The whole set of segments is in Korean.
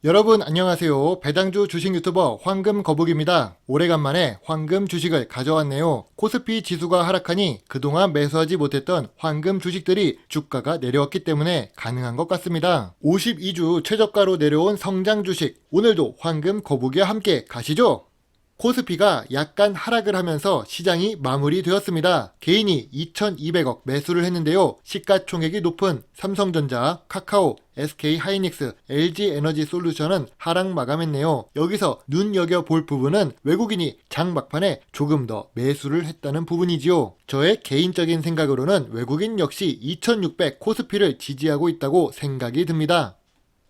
여러분 안녕하세요. 배당주 주식 유튜버 황금거북입니다. 오래간만에 황금 주식을 가져왔네요. 코스피 지수가 하락하니 그동안 매수하지 못했던 황금 주식들이 주가가 내려왔기 때문에 가능한 것 같습니다. 52주 최저가로 내려온 성장 주식, 오늘도 황금거북이와 함께 가시죠. 코스피가 약간 하락을 하면서 시장이 마무리되었습니다. 개인이 2,200억 매수를 했는데요. 시가총액이 높은 삼성전자, 카카오, SK하이닉스, LG에너지솔루션은 하락 마감했네요. 여기서 눈여겨볼 부분은 외국인이 장 막판에 조금 더 매수를 했다는 부분이지요. 저의 개인적인 생각으로는 외국인 역시 2,600 코스피를 지지하고 있다고 생각이 듭니다.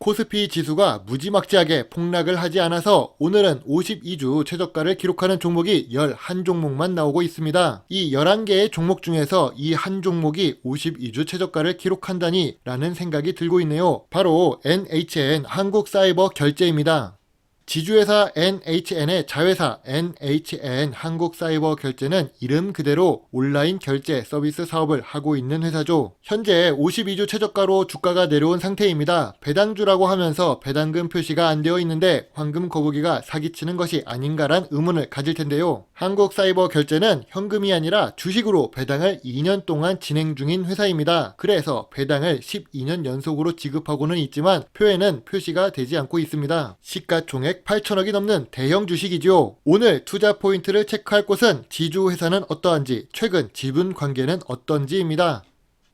코스피 지수가 무지막지하게 폭락을 하지 않아서 오늘은 52주 최저가를 기록하는 종목이 11종목만 나오고 있습니다. 이 11개의 종목 중에서 이 한 종목이 52주 최저가를 기록한다니 라는 생각이 들고 있네요. 바로 NHN 한국사이버결제입니다. 지주회사 NHN의 자회사 NHN 한국사이버결제는 이름 그대로 온라인 결제 서비스 사업을 하고 있는 회사죠. 현재 52주 최저가로 주가가 내려온 상태입니다. 배당주라고 하면서 배당금 표시가 안 되어 있는데 황금거북이가 사기치는 것이 아닌가란 의문을 가질 텐데요. 한국사이버결제는 현금이 아니라 주식으로 배당을 2년 동안 진행 중인 회사입니다. 그래서 배당을 12년 연속으로 지급하고는 있지만 표에는 표시가 되지 않고 있습니다. 시가총액 8천억이 넘는 대형 주식이죠. 오늘 투자 포인트를 체크할 곳은 지주회사는 어떠한지, 최근 지분 관계는 어떤지입니다.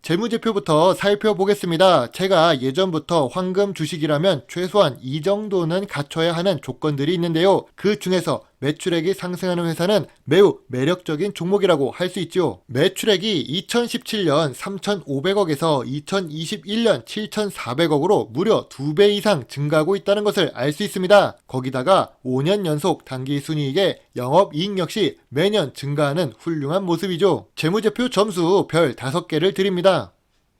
재무제표부터 살펴보겠습니다. 제가 예전부터 황금 주식이라면 최소한 이 정도는 갖춰야 하는 조건들이 있는데요. 그 중에서 매출액이 상승하는 회사는 매우 매력적인 종목이라고 할 수 있죠. 매출액이 2017년 3,500억에서 2021년 7,400억으로 무려 2배 이상 증가하고 있다는 것을 알 수 있습니다. 거기다가 5년 연속 당기순이익에 영업이익 역시 매년 증가하는 훌륭한 모습이죠. 재무제표 점수 별 5개를 드립니다.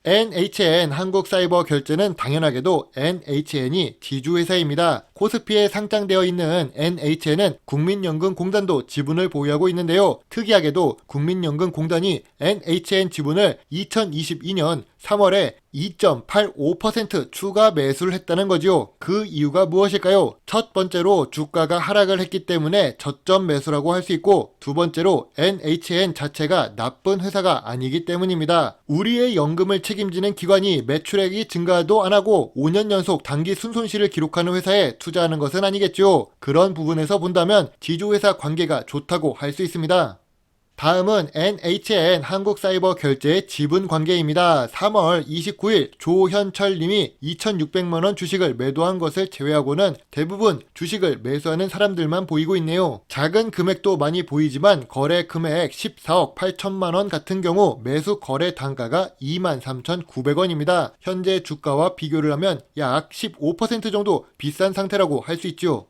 NHN 한국사이버결제는 당연하게도 NHN이 지주회사입니다. 코스피에 상장되어 있는 NHN은 국민연금공단도 지분을 보유하고 있는데요. 특이하게도 국민연금공단이 NHN 지분을 2022년 3월에 2.85% 추가 매수를 했다는 거지요. 그 이유가 무엇일까요? 첫 번째로 주가가 하락을 했기 때문에 저점 매수라고 할 수 있고, 두 번째로 NHN 자체가 나쁜 회사가 아니기 때문입니다. 우리의 연금을 책임지는 기관이 매출액이 증가도 안 하고 5년 연속 단기 순손실을 기록하는 회사에 투자하는 것은 아니겠죠. 그런 부분에서 본다면 지주회사 관계가 좋다고 할 수 있습니다. 다음은 NHN 한국사이버결제의 지분 관계입니다. 3월 29일 조현철 님이 2,600만원 주식을 매도한 것을 제외하고는 대부분 주식을 매수하는 사람들만 보이고 있네요. 작은 금액도 많이 보이지만 거래 금액 14억 8천만원 같은 경우 매수 거래 단가가 23,900원입니다. 현재 주가와 비교를 하면 약 15% 정도 비싼 상태라고 할 수 있죠.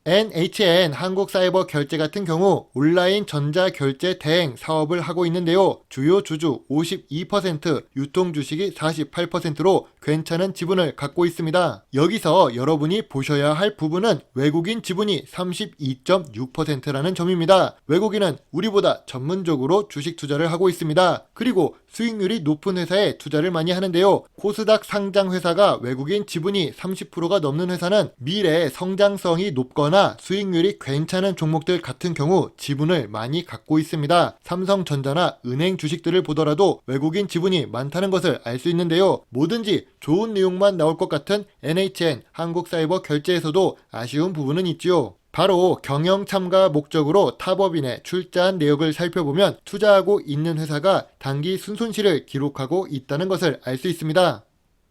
NHN 한국사이버결제 같은 경우 온라인 전자결제 대행 사업을 하고 있는데요. 주요 주주 52%, 유통주식이 48%로 괜찮은 지분을 갖고 있습니다. 여기서 여러분이 보셔야 할 부분은 외국인 지분이 32.6%라는 점입니다. 외국인은 우리보다 전문적으로 주식 투자를 하고 있습니다. 그리고 수익률이 높은 회사에 투자를 많이 하는데요. 코스닥 상장 회사가 외국인 지분이 30%가 넘는 회사는 미래 성장성이 높거나 수익률이 괜찮은 종목들 같은 경우 지분을 많이 갖고 있습니다. 삼성전자나 은행 주식들을 보더라도 외국인 지분이 많다는 것을 알 수 있는데요. 뭐든지 좋은 내용만 나올 것 같은 NHN 한국사이버결제에서도 아쉬운 부분은 있지요. 바로 경영 참가 목적으로 탑업인에 출자한 내역을 살펴보면 투자하고 있는 회사가 단기 순손실을 기록하고 있다는 것을 알 수 있습니다.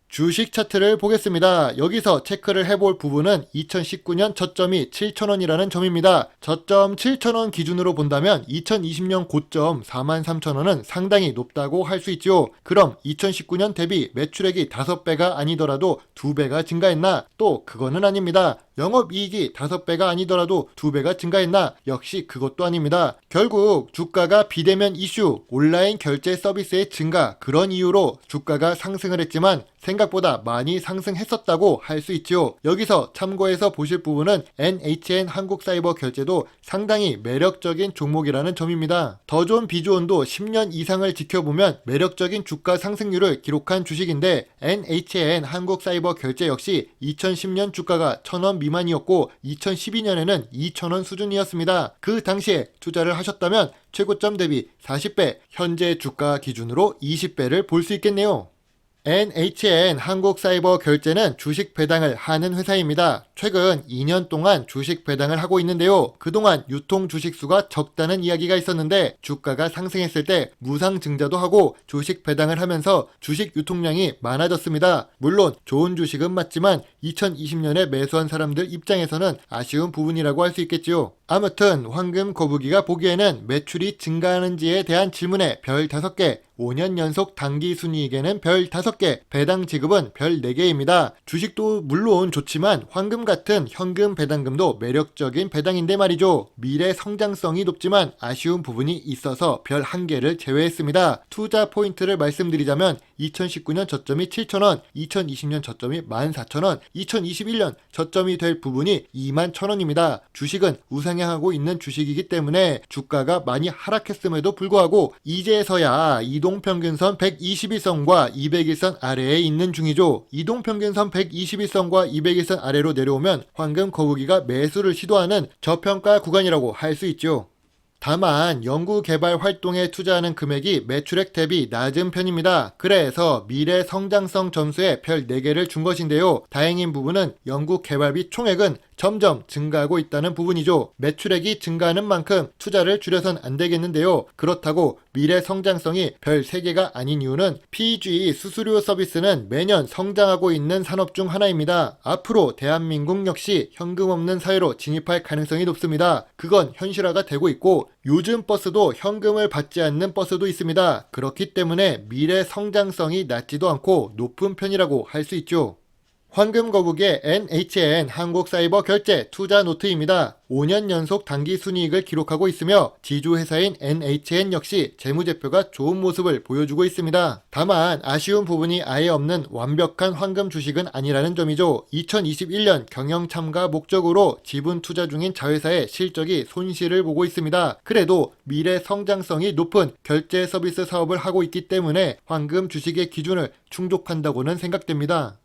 주식 차트를 보겠습니다. 여기서 체크를 해볼 부분은 2019년 저점이 7,000원이라는 점입니다. 저점 7,000원 기준으로 본다면 2020년 고점 43,000원은 상당히 높다고 할 수 있죠. 그럼 2019년 대비 매출액이 5배가 아니더라도 2배가 증가했나? 또 그거는 아닙니다. 영업이익이 5배가 아니더라도 2배가 증가했나? 역시 그것도 아닙니다. 결국 주가가 비대면 이슈, 온라인 결제 서비스의 증가, 그런 이유로 주가가 상승을 했지만 생각보다 많이 상승했었다고 할 수 있죠. 여기서 참고해서 보실 부분은 NHN 한국사이버결제도 상당히 매력적인 종목이라는 점입니다. 더 좋은 비주온도 10년 이상을 지켜보면 매력적인 주가 상승률을 기록한 주식인데 NHN 한국사이버결제 역시 2010년 주가가 1,000원 미만이었고 2012년에는 2,000원 수준이었습니다. 그 당시에 투자를 하셨다면 최고점 대비 40배, 현재 주가 기준으로 20배를 볼 수 있겠네요. NHN 한국사이버결제는 주식 배당을 하는 회사입니다. 최근 2년 동안 주식 배당을 하고 있는데요. 그동안 유통 주식수가 적다는 이야기가 있었는데 주가가 상승했을 때 무상증자도 하고 주식 배당을 하면서 주식 유통량이 많아졌습니다. 물론 좋은 주식은 맞지만 2020년에 매수한 사람들 입장에서는 아쉬운 부분이라고 할 수 있겠지요. 아무튼 황금 거북이가 보기에는 매출이 증가하는지에 대한 질문에 별 5개, 5년 연속 단기 순이익에는 별 5개, 배당 지급은 별 4개입니다. 주식도 물론 좋지만 황금 같은 현금 배당금도 매력적인 배당인데 말이죠. 미래 성장성이 높지만 아쉬운 부분이 있어서 별 1개를 제외했습니다. 투자 포인트를 말씀드리자면 2019년 저점이 7,000원, 2020년 저점이 14,000원, 2021년 저점이 될 부분이 21,000원입니다. 주식은 우상향하고 있는 주식이기 때문에 주가가 많이 하락했음에도 불구하고 이제서야 이동평균선 121선과 200일선 아래에 있는 중이죠. 이동평균선 121선과 200일선 아래로 내려오면 황금 거북이가 매수를 시도하는 저평가 구간이라고 할 수 있죠. 다만 연구개발 활동에 투자하는 금액이 매출액 대비 낮은 편입니다. 그래서 미래 성장성 점수에 별 4개를 준 것인데요. 다행인 부분은 연구개발비 총액은 점점 증가하고 있다는 부분이죠. 매출액이 증가하는 만큼 투자를 줄여선 안 되겠는데요. 그렇다고 미래 성장성이 별 3개가 아닌 이유는 PG 수수료 서비스는 매년 성장하고 있는 산업 중 하나입니다. 앞으로 대한민국 역시 현금 없는 사회로 진입할 가능성이 높습니다. 그건 현실화가 되고 있고 요즘 버스도 현금을 받지 않는 버스도 있습니다. 그렇기 때문에 미래 성장성이 낮지도 않고 높은 편이라고 할 수 있죠. 황금거북의 NHN 한국사이버결제 투자 노트입니다. 5년 연속 단기 순이익을 기록하고 있으며 지주회사인 NHN 역시 재무제표가 좋은 모습을 보여주고 있습니다. 다만 아쉬운 부분이 아예 없는 완벽한 황금 주식은 아니라는 점이죠. 2021년 경영 참가 목적으로 지분 투자 중인 자회사의 실적이 손실을 보고 있습니다. 그래도 미래 성장성이 높은 결제 서비스 사업을 하고 있기 때문에 황금 주식의 기준을 충족한다고는 생각됩니다.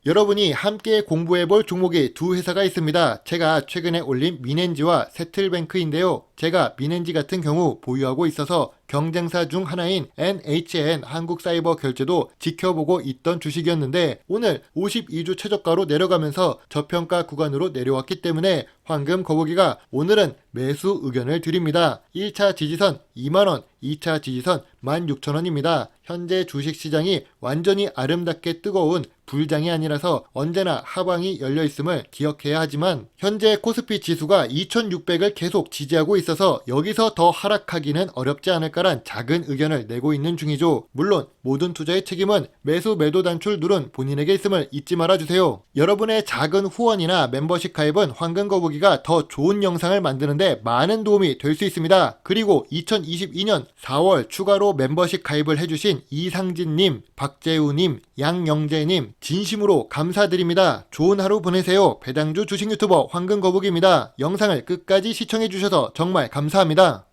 여러분이 함께 공부해볼 종목이 2회사가 있습니다. 제가 최근에 올린 미넨지와 세틀뱅크인데요. 제가 미넨지 같은 경우 보유하고 있어서 경쟁사 중 하나인 NHN 한국사이버결제도 지켜보고 있던 주식이었는데 오늘 52주 최저가로 내려가면서 저평가 구간으로 내려왔기 때문에 황금 거북이가 오늘은 매수 의견을 드립니다. 1차 지지선 2만원, 2차 지지선 16,000원입니다. 현재 주식시장이 완전히 아름답게 뜨거운 불장이 아니라서 언제나 하방이 열려있음을 기억해야 하지만 현재 코스피 지수가 2600을 계속 지지하고 있어서 여기서 더 하락하기는 어렵지 않을까란 작은 의견을 내고 있는 중이죠. 물론 모든 투자의 책임은 매수 매도 단출 누른 본인에게 있음을 잊지 말아주세요. 여러분의 작은 후원이나 멤버십 가입은 황금거북이가 더 좋은 영상을 만드는데 많은 도움이 될 수 있습니다. 그리고 2022년 4월 추가로 멤버십 가입을 해주신 이상진님, 박재우님, 양영재님 진심으로 감사드립니다. 좋은 하루 보내세요. 배당주 주식 유튜버 황금거북입니다. 영상을 끝까지 시청해주셔서 정말 감사합니다.